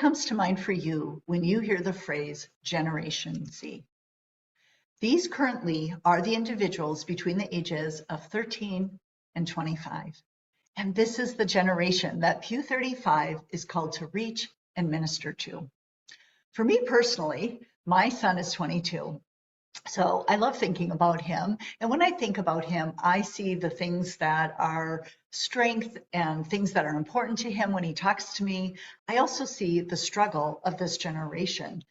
comes to mind for you when you hear the phrase Generation Z? These currently are the individuals between the ages of 13 and 25. And this is the generation that Pew35 is called to reach and minister to. For me personally, my son is 22. So I love thinking about him. And when I think about him, I see the things that are strength and things that are important to him when he talks to me. I also see the struggle of this generation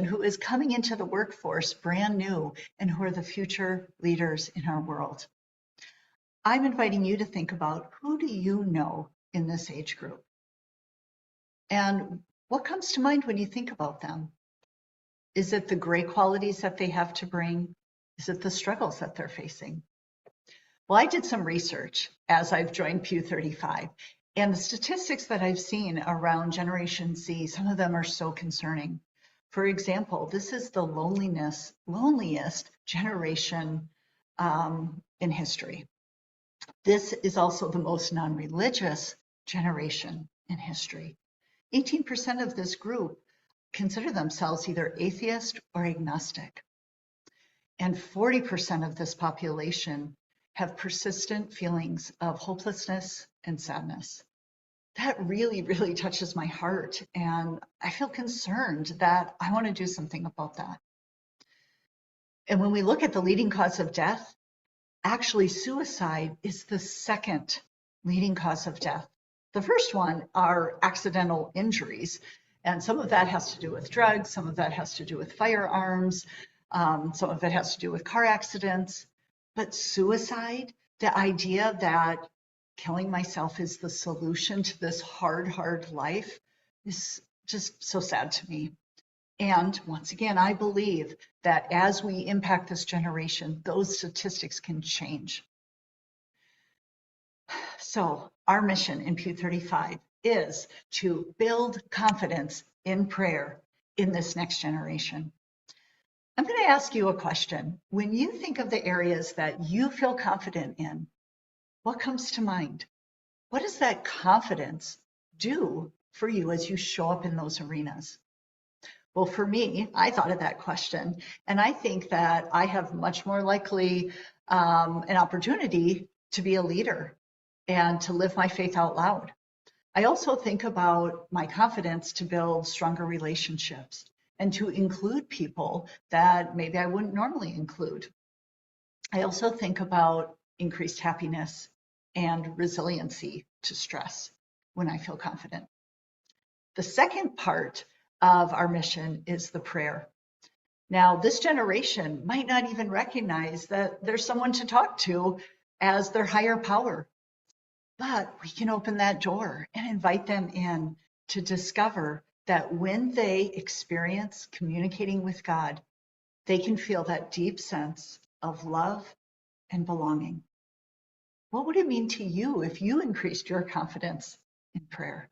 who is coming into the workforce brand new and who are the future leaders in our world. I'm inviting you to think about, who do you know in this age group? And what comes to mind when you think about them? Is it the great qualities that they have to bring? Is it the struggles that they're facing? Well, I did some research as I've joined Pew35, and the statistics that I've seen around Generation Z, some of them are so concerning. For example, this is the loneliest generation in history. This is also the most non-religious generation in history. 18% of this group consider themselves either atheist or agnostic. And 40% of this population have persistent feelings of hopelessness and sadness. That really, really touches my heart. And I feel concerned that I want to do something about that. And when we look at the leading cause of death, actually suicide is the second leading cause of death. The first one are accidental injuries. And some of that has to do with drugs, some of that has to do with firearms, some of it has to do with car accidents. But suicide, the idea that killing myself is the solution to this hard life, is just so sad to me. And once again, I believe that as we impact this generation, those statistics can change. So our mission in Pew35 is to build confidence in prayer in this next generation. I'm going to ask you a question. When you think of the areas that you feel confident in, what comes to mind? What does that confidence do for you as you show up in those arenas? Well, for me, I thought of that question, and I think that I have much more likely an opportunity to be a leader and to live my faith out loud. I also think about my confidence to build stronger relationships and to include people that maybe I wouldn't normally include. I also think about increased happiness and resiliency to stress when I feel confident. The second part of our mission is the prayer. Now, this generation might not even recognize that there's someone to talk to as their higher power. But we can open that door and invite them in to discover that when they experience communicating with God, they can feel that deep sense of love and belonging. What would it mean to you if you increased your confidence in prayer?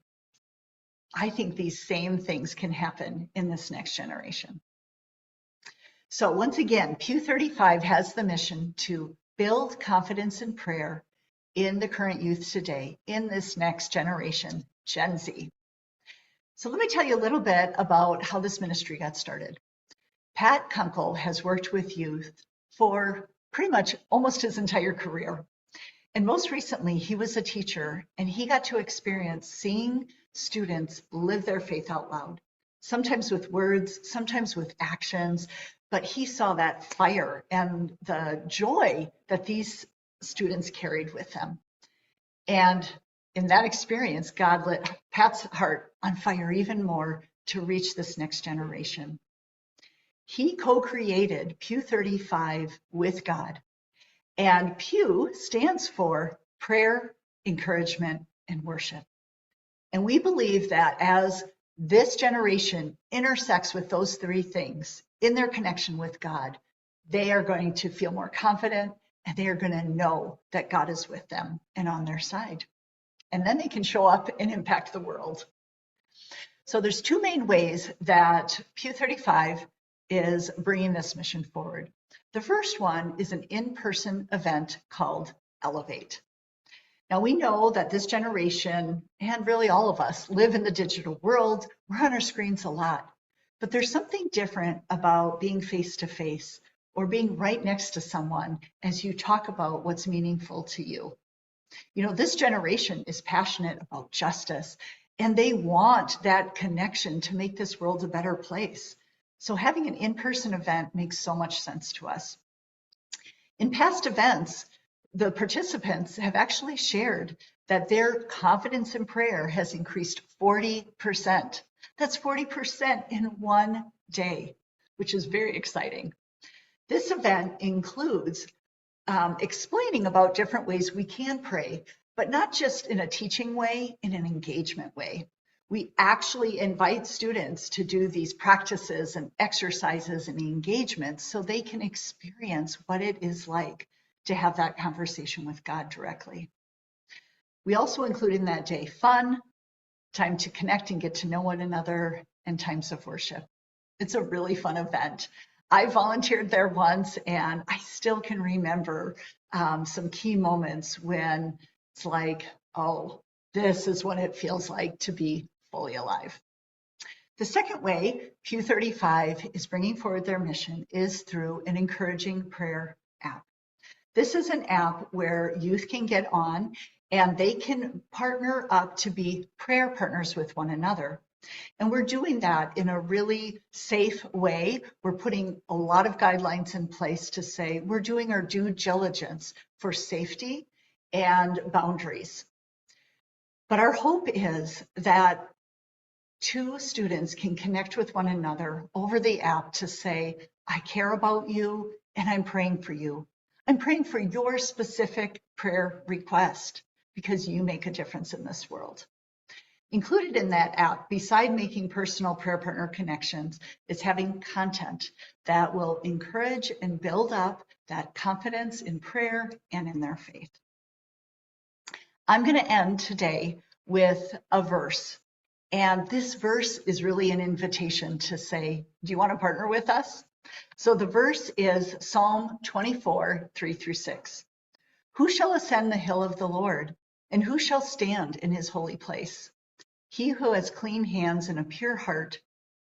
I think these same things can happen in this next generation. So once again, Pew35 has the mission to build confidence in prayer in the current youth today, in this next generation, Gen Z. So let me tell you a little bit about how this ministry got started. Pat Kunkel has worked with youth for pretty much almost his entire career. And most recently, he was a teacher, and he got to experience seeing students live their faith out loud, sometimes with words, sometimes with actions, but he saw that fire and the joy that these students carried with them. And in that experience, God lit Pat's heart on fire even more to reach this next generation. He co-created Pew35 with God. And Pew stands for prayer, encouragement, and worship. And we believe that as this generation intersects with those three things in their connection with God, they are going to feel more confident, and they are going to know that God is with them and on their side. And then they can show up and impact the world. So there's two main ways that Pew35 is bringing this mission forward. The first one is an in-person event called Elevate. Now, we know that this generation, and really all of us, live in the digital world. We're on our screens a lot. But there's something different about being face to face or being right next to someone as you talk about what's meaningful to you. You know, this generation is passionate about justice, and they want that connection to make this world a better place. So having an in-person event makes so much sense to us. In past events, the participants have actually shared that their confidence in prayer has increased 40%. That's 40% in one day, which is very exciting. This event includes explaining about different ways we can pray, but not just in a teaching way, in an engagement way. We actually invite students to do these practices and exercises and engagements so they can experience what it is like to have that conversation with God directly. We also include in that day fun, time to connect and get to know one another, and times of worship. It's a really fun event. I volunteered there once, and I still can remember some key moments when it's like, oh, this is what it feels like to be fully alive. The second way PEW35 is bringing forward their mission is through an encouraging prayer app. This is an app where youth can get on and they can partner up to be prayer partners with one another. And we're doing that in a really safe way. We're putting a lot of guidelines in place to say we're doing our due diligence for safety and boundaries. But our hope is that two students can connect with one another over the app to say, I care about you and I'm praying for you. I'm praying for your specific prayer request because you make a difference in this world. Included in that app, beside making personal prayer partner connections, is having content that will encourage and build up that confidence in prayer and in their faith. I'm going to end today with a verse. And this verse is really an invitation to say, do you want to partner with us? So the verse is Psalm 24, 3-6. Who shall ascend the hill of the Lord? And who shall stand in his holy place? He who has clean hands and a pure heart,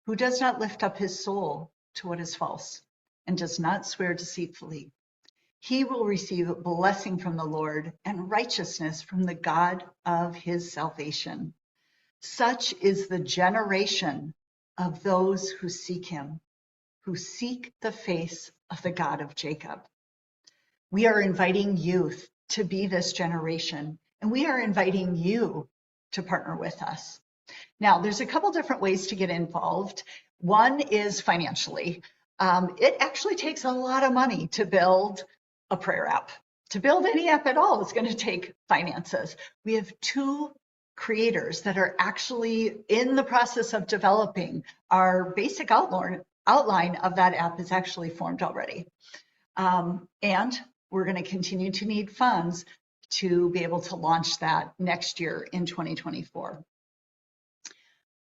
who does not lift up his soul to what is false, and does not swear deceitfully. He will receive a blessing from the Lord and righteousness from the God of his salvation. Such is the generation of those who seek him, who seek the face of the God of Jacob. We are inviting youth to be this generation, and we are inviting you to partner with us. Now, there's a couple different ways to get involved. One is financially. It actually takes a lot of money to build a prayer app. To build any app at all is going to take finances. We have two creators that are actually in the process of developing. Our basic outline of that app is actually formed already. And we're going to continue to need funds to be able to launch that next year in 2024.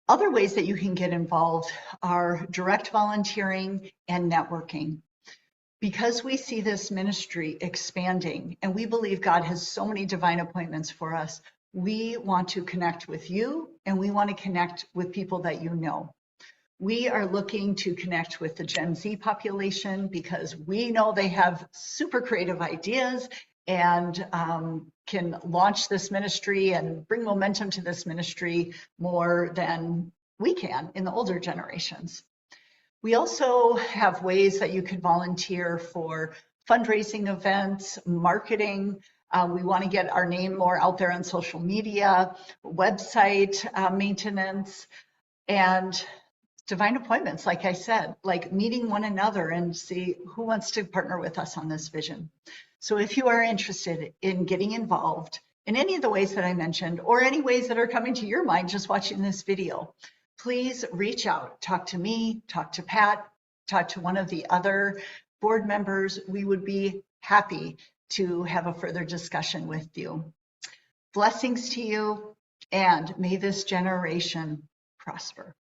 Other ways that you can get involved are direct volunteering and networking. Because we see this ministry expanding and we believe God has so many divine appointments for us, we want to connect with you and we want to connect with people that you know. We are looking to connect with the Gen Z population because we know they have super creative ideas and can launch this ministry and bring momentum to this ministry more than we can in the older generations. We also have ways that you could volunteer for fundraising events, marketing. We want to get our name more out there on social media, website maintenance, and divine appointments, like I said, like meeting one another and see who wants to partner with us on this vision. So if you are interested in getting involved in any of the ways that I mentioned, or any ways that are coming to your mind just watching this video, please reach out, talk to me, talk to Pat, talk to one of the other board members. We would be happy to have a further discussion with you. Blessings to you, and may this generation prosper.